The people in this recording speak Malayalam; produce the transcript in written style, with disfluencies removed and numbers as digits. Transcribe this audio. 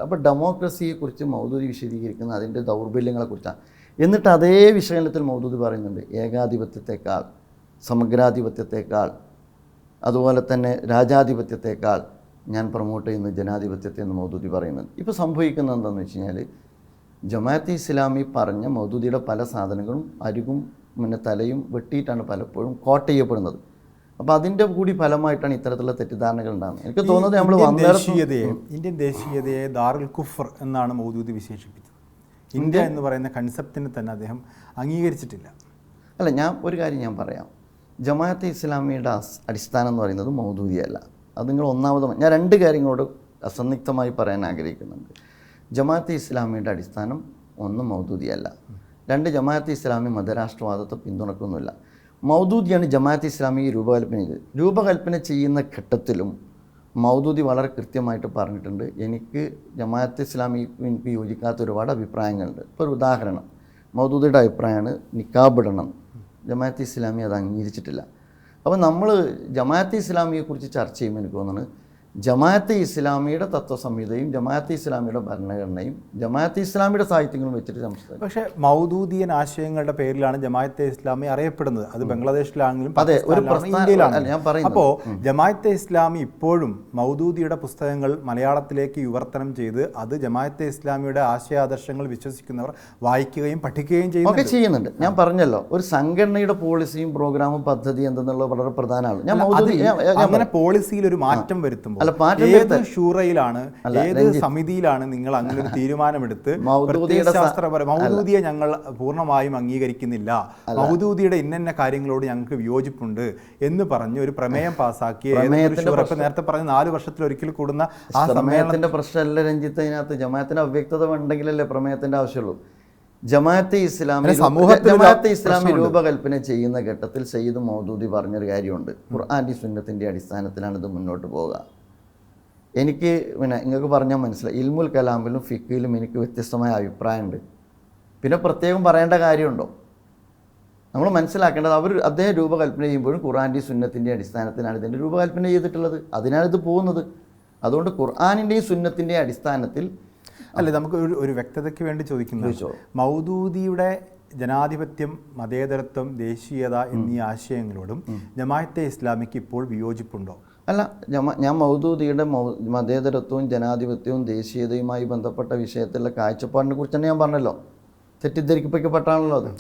അപ്പോൾ ഡെമോക്രസിയെക്കുറിച്ച് മൗദൂദി വിശദീകരിക്കുന്ന അതിൻ്റെ ദൗർബല്യങ്ങളെക്കുറിച്ചാണ്. എന്നിട്ട് അതേ വിശകലനത്തിൽ മൗദൂദി പറയുന്നുണ്ട് ഏകാധിപത്യത്തെക്കാൾ, സമഗ്രാധിപത്യത്തെക്കാൾ, അതുപോലെ തന്നെ രാജാധിപത്യത്തെക്കാൾ ഞാൻ പ്രൊമോട്ട് ചെയ്യുന്ന ജനാധിപത്യത്തെ എന്ന് മൗദൂദി പറയുന്നുണ്ട്. ഇപ്പോൾ സംഭവിക്കുന്നത് എന്താണെന്ന് വെച്ച് കഴിഞ്ഞാൽ ജമാഅത്തെ ഇസ്ലാമി പറഞ്ഞ മൗദൂദിയുടെ പല സാധനങ്ങളും അരികും തലയും വെട്ടിയിട്ടാണ് പലപ്പോഴും കോട്ട് ചെയ്യപ്പെടുന്നത്. അപ്പോൾ അതിൻ്റെ കൂടി ഫലമായിട്ടാണ് ഇത്തരത്തിലുള്ള തെറ്റിദ്ധാരണകൾ ഉണ്ടാകുന്നത്. എനിക്ക് തോന്നുന്നത് നമ്മൾ ഇന്ത്യൻ ദേശീയതയെ ദാറുൽ കുഫർ എന്നാണ് മൗദൂദി വിശേഷിപ്പിച്ചത്. ഇന്ത്യ എന്ന് പറയുന്ന കൺസെപ്റ്റിനെ തന്നെ അദ്ദേഹം അംഗീകരിച്ചിട്ടില്ല. അല്ല, ഒരു കാര്യം ഞാൻ പറയാം. ജമാഅത്തെ ഇസ്ലാമിയുടെ അടിസ്ഥാനം എന്ന് പറയുന്നത് മൗദൂദിയല്ല. അത് നിങ്ങൾ ഞാൻ രണ്ട് കാര്യങ്ങളോട് അസന്നിഗ്ധമായി പറയാൻ ആഗ്രഹിക്കുന്നുണ്ട്. ജമാഅത്തെ ഇസ്ലാമിയുടെ അടിസ്ഥാനം ഒന്ന് മൗദൂദിയല്ല, രണ്ട് ജമാഅത്തെ ഇസ്ലാമി മതരാഷ്ട്രവാദത്തെ പിന്തുണക്കുന്നില്ല. മൗദൂദിയാണ് ജമാഅത്തെ ഇസ്ലാമി രൂപകൽപ്പന ചെയ്യുന്ന ഘട്ടത്തിലും മൗദൂദി വളരെ കൃത്യമായിട്ട് പറഞ്ഞിട്ടുണ്ട്, എനിക്ക് ജമാഅത്തെ ഇസ്ലാമി എനിക്ക് യോജിക്കാത്ത ഒരുപാട് അഭിപ്രായങ്ങളുണ്ട്. ഇപ്പോൾ ഒരു ഉദാഹരണം, മൗദൂദിയുടെ അഭിപ്രായമാണ് നിക്കാബ് ഇടണം. ജമാഅത്തെ ഇസ്ലാമി അത് അംഗീകരിച്ചിട്ടില്ല. അപ്പോൾ നമ്മൾ ജമാഅത്തെ ഇസ്ലാമിയെക്കുറിച്ച് ചർച്ച ചെയ്യുമ്പോൾ എനിക്ക് തോന്നുന്നത് ജമാഅത്തെ ഇസ്ലാമിയുടെ തത്വസംഹിതയും ജമാഅത്തെ ഇസ്ലാമിയുടെ ഭരണഘടനയും ജമാഅത്തെ ഇസ്ലാമിയുടെ സാഹിത്യങ്ങളും വെച്ചിട്ട് സംസാരിക്കും. പക്ഷേ മൗദൂദിയൻ ആശയങ്ങളുടെ പേരിലാണ് ജമാഅത്തെ ഇസ്ലാമി അറിയപ്പെടുന്നത്. അത് ബംഗ്ലാദേശിലാണെങ്കിലും ഇന്ത്യയിലാണ്. അപ്പോൾ ജമാഅത്തെ ഇസ്ലാമി ഇപ്പോഴും മൗദൂദിയുടെ പുസ്തകങ്ങൾ മലയാളത്തിലേക്ക് വിവർത്തനം ചെയ്ത് അത് ജമാഅത്തെ ഇസ്ലാമിയുടെ ആശയാദർശങ്ങൾ വിശ്വസിക്കുന്നവർ വായിക്കുകയും പഠിക്കുകയും ചെയ്യുന്നുണ്ട്. ഞാൻ പറഞ്ഞല്ലോ, ഒരു സംഘടനയുടെ പോളിസിയും പ്രോഗ്രാമും പദ്ധതി എന്തെന്നുള്ളത് വളരെ പ്രധാനമാണ്. അങ്ങനെ പോളിസിയിൽ ഒരു മാറ്റം വരുത്തുമ്പോൾ ഏത് ഷൂറയിലാണ്, ഏത് സമിതിയിലാണ് നിങ്ങൾ അങ്ങനെ ഒരു തീരുമാനമെടുത്ത് മൗദൂദിയെ ഞങ്ങൾ പൂർണ്ണമായും അംഗീകരിക്കുന്നില്ല, മൗദൂദിയുടെ ഇന്ന കാര്യങ്ങളോട് ഞങ്ങൾക്ക് വിയോജിപ്പുണ്ട് എന്ന് പറഞ്ഞ് ഒരു പ്രമേയം പാസ്സാക്കി നേരത്തെ പറഞ്ഞ 4 വർഷത്തിൽ ഒരിക്കൽ കൂടുന്ന ആ സമ്മേളനത്തിന്റെ പ്രശ്നമല്ല രഞ്ജിത്ത്. അതിനകത്ത് ജമാഅത്തിന്റെ അവ്യക്തത ഉണ്ടെങ്കിലല്ലേ പ്രമേയത്തിന്റെ ആവശ്യമുള്ളൂ. ജമാഅത്തെ ഇസ്ലാമി രൂപകൽപ്പന ചെയ്യുന്ന ഘട്ടത്തിൽ സയ്യിദ് മൗദൂദി പറഞ്ഞൊരു കാര്യമുണ്ട്, ഖുർആന്റെ സുന്നത്തിന്റെ അടിസ്ഥാനത്തിലാണ് ഇത് മുന്നോട്ട് പോകുക. എനിക്ക് നിങ്ങൾക്ക് പറഞ്ഞാൽ മനസ്സിലായി, ഇൽമുൽ കലാമിലും ഫിഖിലും എനിക്ക് വ്യത്യസ്തമായ അഭിപ്രായമുണ്ട്. പിന്നെ പ്രത്യേകം പറയേണ്ട കാര്യമുണ്ടോ? നമ്മൾ മനസ്സിലാക്കേണ്ടത് അദ്ദേഹം രൂപകൽപ്പന ചെയ്യുമ്പോഴും ഖുർആന്റെ സുന്നത്തിൻ്റെ അടിസ്ഥാനത്തിലാണ് ഇതിൻ്റെ രൂപകൽപ്പന ചെയ്തിട്ടുള്ളത്. അതിനാണ് ഇത് പോകുന്നത്. അതുകൊണ്ട് ഖുർആനിൻ്റെയും സുന്നത്തിൻ്റെയും അടിസ്ഥാനത്തിൽ അല്ലേ. നമുക്ക് ഒരു വ്യക്തതയ്ക്ക് വേണ്ടി ചോദിക്കുന്നു, മൗദൂദിയുടെ ജനാധിപത്യം, മതേതരത്വം, ദേശീയത എന്നീ ആശയങ്ങളോടും ജമാഅത്തെ ഇസ്ലാമിക്ക് ഇപ്പോൾ വിയോജിപ്പുണ്ടോ? അല്ല, ഞാൻ മൗദൂദിയുടെ മതേതരത്വവും ജനാധിപത്യവും ദേശീയതയുമായി ബന്ധപ്പെട്ട വിഷയത്തിലുള്ള കാഴ്ചപ്പാടിനെ കുറിച്ച് തന്നെ ഞാൻ പറഞ്ഞല്ലോ. തെറ്റിദ്ധരിക്കപ്പെട്ടാണല്ലോ അത്.